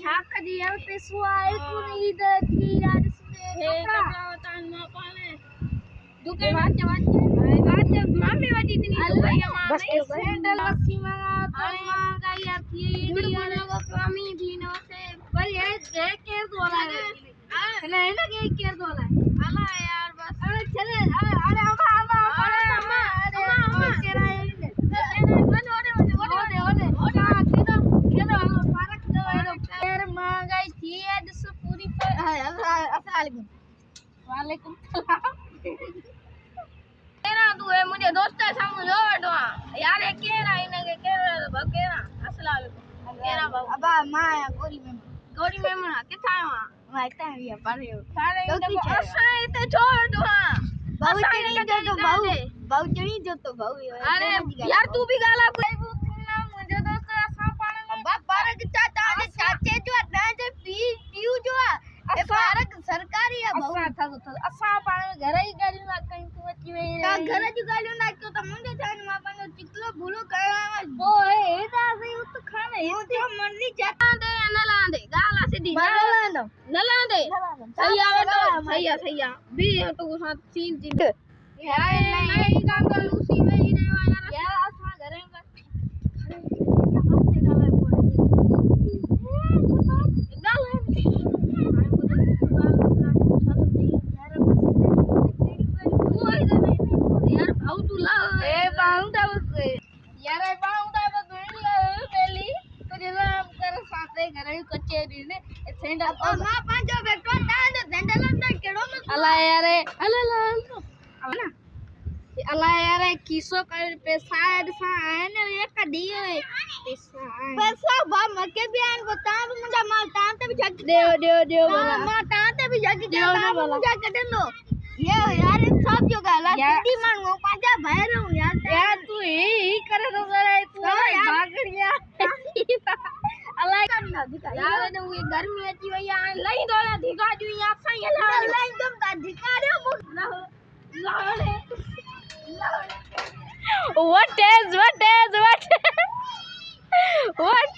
छाका दिया पेसवा एक नहीं इधर की यार इसमें कपड़ा होता है ना पाने दुके बात मामी वाटी इतनी भैया मां नहीं सैंडल लस्सी मंगा तो मंगा यार थी यार लोगों स्वामी भी नो से पर ये के बोला है ना के बोला अला यार बस अरे चले अरे अम्मा केरा महंगाई थी पूरी वालेकुम केरा तू है मुझे दोस्त है समझो बेटवा यार ये केरा इने के केरा अस्सलाम वालेकुम केरा बाबू अब मां या गोरी में किथा है वहां मायता है ये पर सारे तो असा इते छोड़ दो बाबू चढ़ी जो तो बाबू अरे यार तू भी गाला कोई ना मुझे दोस्त असा पाने बाप बारक चाचे जो ना पीऊ जो ए बारक सरकारी है बाबू असा पाने घर ही गाली ना कहीं तू मची वे घर जी गाली ना क्यों तो मुंडे जान मा पाने चिकलो भूलो करा वो है एदा से तो खाने ये तो मर्जी जाता दे न लांदे गाला सीधी न लांदे सही आ भी तो साथ सीन यार नहीं कांगल उसी में ही नहीं वाला यार असा घरे का कचेरी ने सेंडल मां पांचो बेटो दांड सेंडल ना केड़ो अला यार अला ना अला यार किसो कर पैसा सा है ने एक दियो पैसा बा मके भी आन बता मुंडा माल तांते भी जग दे मां तांते भी जग दे मुंडा कटन दो ये यार सब जो गाला दी मानू पाजा भय रहूं यार तू ही करे तो करे तू भाग गया अल्लाह यार ने ये गर्मी आती है यार लई दो या धिका जो यहां से ये लई तुम ता धिका रे what